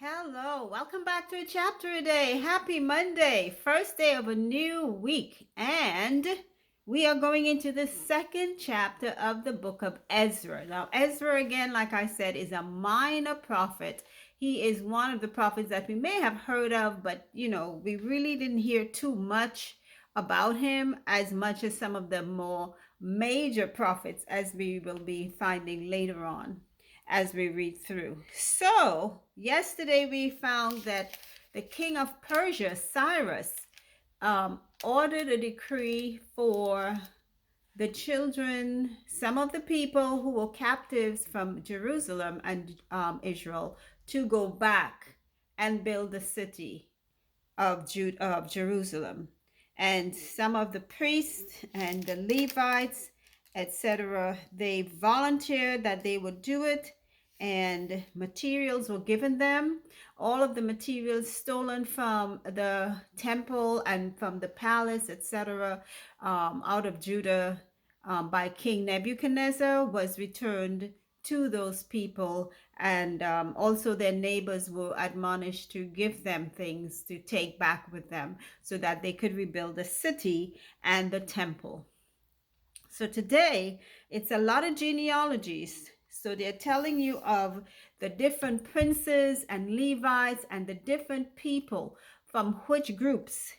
Hello, welcome back to a chapter a day. Happy Monday, first day of a new week. And we are going into the second chapter of the book of Ezra. Now, Ezra, again, like I said, is a minor prophet. He is one of the prophets that we may have heard of, but we really didn't hear too much about him as much as some of the more major prophets, as we will be finding later on as we read through. So, yesterday we found that the king of Persia, Cyrus, ordered a decree for the children, some of the people who were captives from Jerusalem and Israel, to go back and build the city of Jerusalem. And some of the priests and the Levites, etc., they volunteered that they would do it, and materials were given them. All of the materials stolen from the temple and from the palace, etc., out of Judah by King Nebuchadnezzar was returned to those people, and also their neighbors were admonished to give them things to take back with them so that they could rebuild the city and the temple. So today it's a lot of genealogies. So they're telling you of the different princes and Levites and the different people from which groups,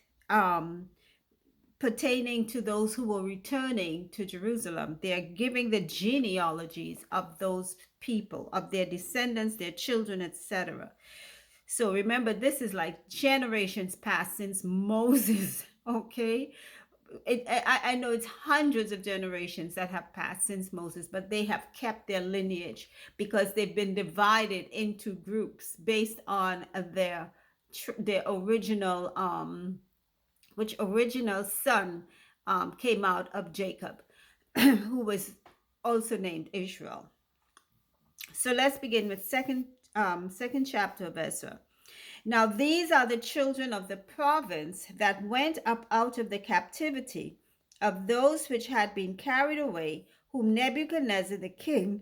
pertaining to those who were returning to Jerusalem. They are giving the genealogies of those people, of their descendants, their children, etc. So remember, this is like generations past since Moses, okay? I know it's hundreds of generations that have passed since Moses, but they have kept their lineage because they've been divided into groups based on their original which original son came out of Jacob, who was also named Israel. So let's begin with second chapter of Ezra. Now these are the children of the province that went up out of the captivity of those which had been carried away, whom Nebuchadnezzar the king,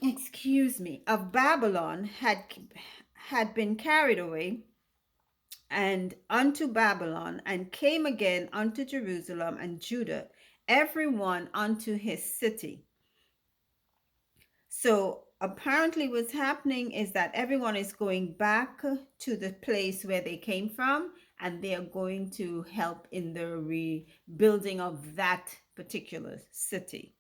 excuse me, of Babylon had been carried away and unto Babylon, and came again unto Jerusalem and Judah, every one unto his city. So apparently what's happening is that everyone is going back to the place where they came from, and they are going to help in the rebuilding of that particular city.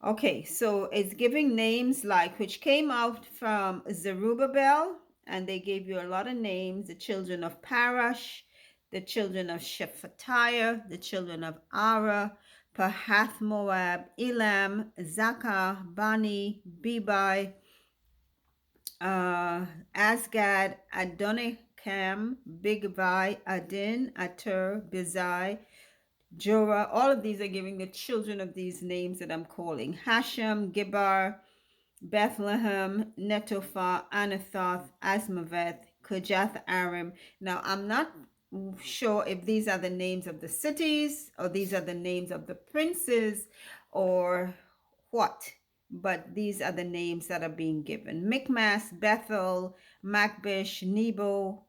Okay, so it's giving names like which came out from Zerubbabel, and they gave you a lot of names: the children of Parash, the children of Shephatiah, the children of Ara, Pahath Moab, Elam, Zakah, Bani, Bebai, Asgad, Adonikam, Bigvai, Adin, Ater, Bizai, Jorah. All of these are giving the children of these names that I'm calling: Hashem, Gibar, Bethlehem, Netophah, Anathoth, Asmaveth, Kujath Arim. Now, I'm not sure if these are the names of the cities or these are the names of the princes or what, but these are the names that are being given: Michmas, Bethel, Macbish, Nebo,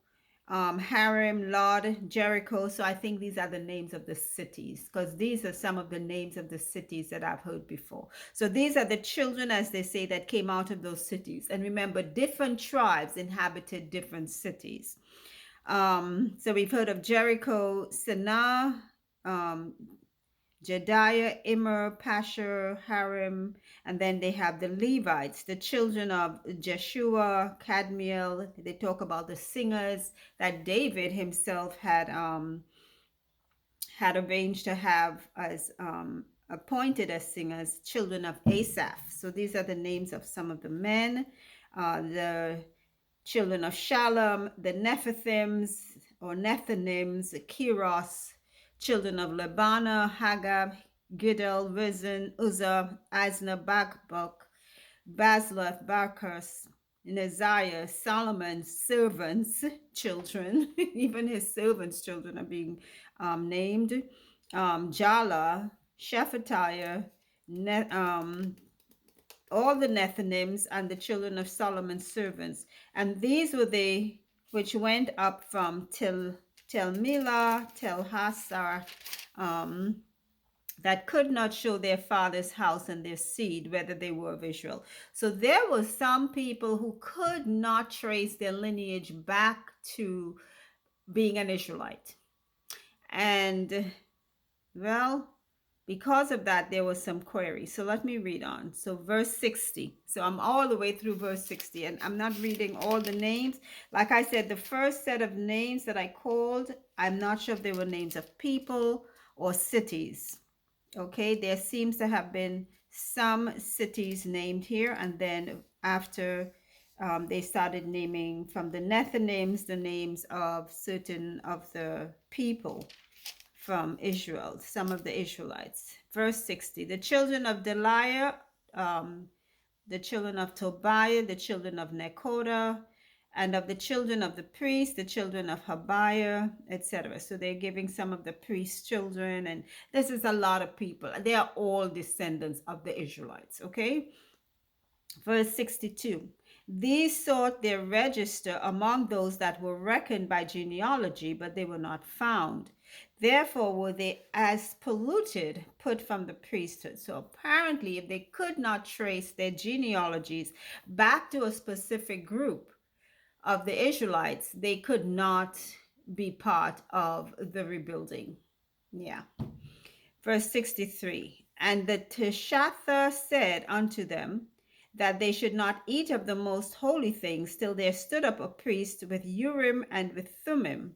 Harim, Lod, Jericho. So I think these are the names of the cities, because these are some of the names of the cities that I've heard before. So these are the children, as they say, that came out of those cities. And remember, different tribes inhabited different cities. So we've heard of Jericho, Sanaa, Jediah, Immer, Pashur, Harim, and then they have the Levites, the children of Jeshua, Kadmiel. They talk about the singers that David himself had arranged to have as appointed as singers, children of Asaph. So these are the names of some of the men, the children of Shalom, the Nephithims or Nethinims, the Kiros, children of Labana, Hagab, Gidel, Rizin, Uzzah, Asna, Bakbuk, Baslath, Barkos, Neziah, Solomon's servants' children, even his servants' children are being named: Jala, Shephatiah, all the Nethinims and the children of Solomon's servants. And these were they which went up from Tel Milah, Tel Hassar, um, that could not show their father's house and their seed, whether they were of Israel. So there were some people who could not trace their lineage back to being an Israelite. And well, because of that, there was some query. So let me read on. So verse 60. So I'm all the way through verse 60, and I'm not reading all the names. Like I said, the first set of names that I called, I'm not sure if they were names of people or cities. Okay, there seems to have been some cities named here, and then after they started naming from the Nethinims the names of certain of the people from Israel, some of the Israelites. Verse 60, the children of Deliah, the children of Tobiah, the children of Nekoda, and of the children of the priests, the children of Habiah, etc. So they're giving some of the priests' children, and this is a lot of people. They are all descendants of the Israelites, okay? Verse 62, these sought their register among those that were reckoned by genealogy, but they were not found. Therefore were they as polluted, put from the priesthood. So apparently, if they could not trace their genealogies back to a specific group of the Israelites, they could not be part of the rebuilding. Yeah. Verse 63, and the Tishatha said unto them that they should not eat of the most holy things till there stood up a priest with Urim and with Thummim.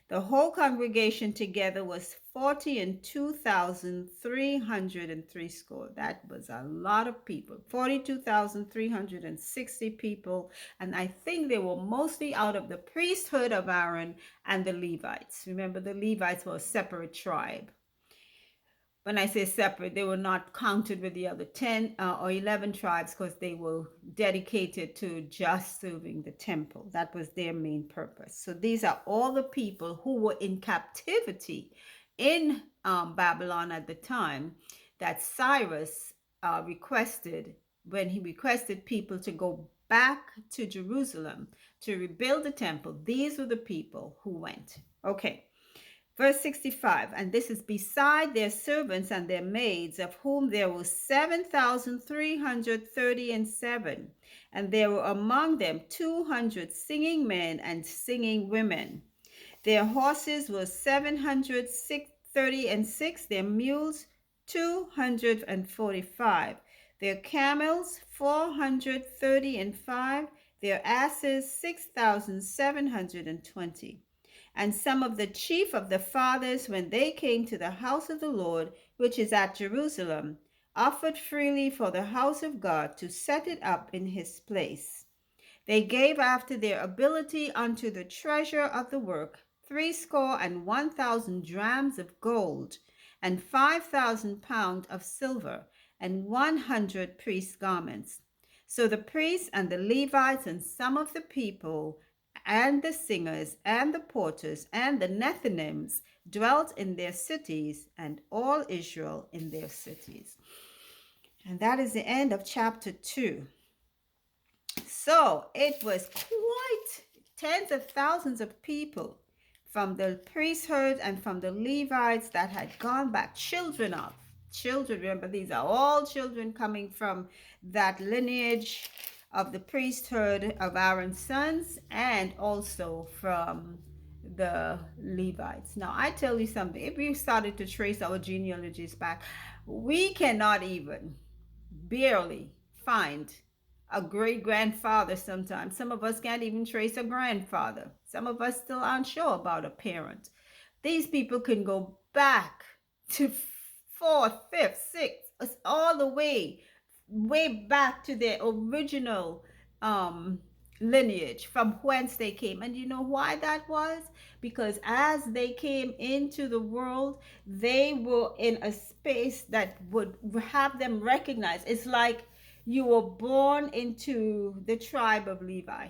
The whole congregation together was 42,303 score. That was a lot of people. 42,360 people. And I think they were mostly out of the priesthood of Aaron and the Levites. Remember, the Levites were a separate tribe. When I say separate, they were not counted with the other 10 or 11 tribes because they were dedicated to just serving the temple. That was their main purpose. So these are all the people who were in captivity in Babylon at the time that Cyrus requested, when he requested people to go back to Jerusalem to rebuild the temple. These were the people who went. Okay. Verse 65, and this is beside their servants and their maids, of whom there were 7,337, and there were among them 200 singing men and singing women. Their horses were 736, their mules 245, their camels 435, their asses 6,720. And some of the chief of the fathers, when they came to the house of the Lord, which is at Jerusalem, offered freely for the house of God to set it up in his place. They gave after their ability unto the treasure of the work 61,000 drams of gold, and 5,000 pounds of silver, and 100 priests' garments. So the priests and the Levites and some of the people and the singers and the porters and the Nethinims dwelt in their cities, and all Israel in their cities. And that is the end of chapter 2. So it was quite tens of thousands of people from the priesthood and from the Levites that had gone back, children, remember, these are all children coming from that lineage of the priesthood of Aaron's sons, and also from the Levites. Now, I tell you something, if we started to trace our genealogies back, we cannot even barely find a great grandfather sometimes. Some of us can't even trace a grandfather. Some of us still aren't sure about a parent. These people can go back to fourth, fifth, sixth, all the way back to their original lineage from whence they came. And you know why that was? Because as they came into the world, they were in a space that would have them recognize. It's like you were born into the tribe of Levi.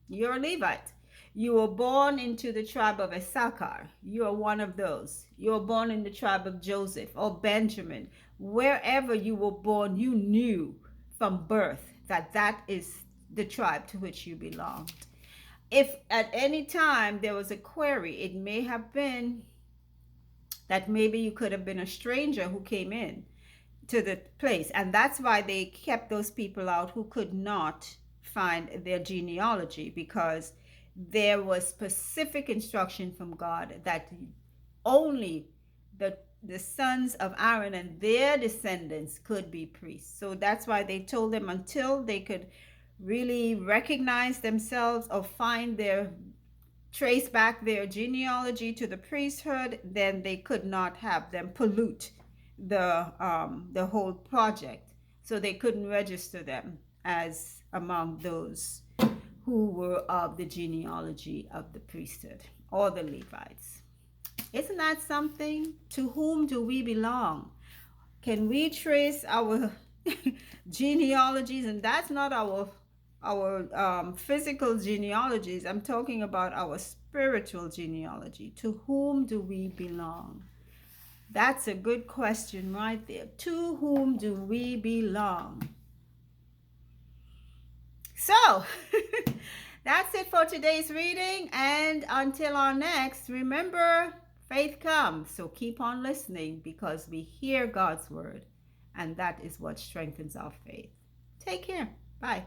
You're a Levite. You were born into the tribe of Issachar. You are one of those. You were born in the tribe of Joseph or Benjamin. Wherever you were born, you knew from birth that that is the tribe to which you belonged. If at any time there was a query, it may have been that maybe you could have been a stranger who came in to the place. And that's why they kept those people out who could not find their genealogy, because there was specific instruction from God that only the sons of Aaron and their descendants could be priests. So that's why they told them until they could really recognize themselves or find their trace back their genealogy to the priesthood, then they could not have them pollute the whole project. So they couldn't register them as among those who were of the genealogy of the priesthood or the Levites. Isn't that something? To whom do we belong? Can we trace our genealogies? And that's not our physical genealogies. I'm talking about our spiritual genealogy. To whom do we belong? That's a good question right there. To whom do we belong? So, that's it for today's reading. And until our next, remember, faith comes. So keep on listening, because we hear God's word. And that is what strengthens our faith. Take care. Bye.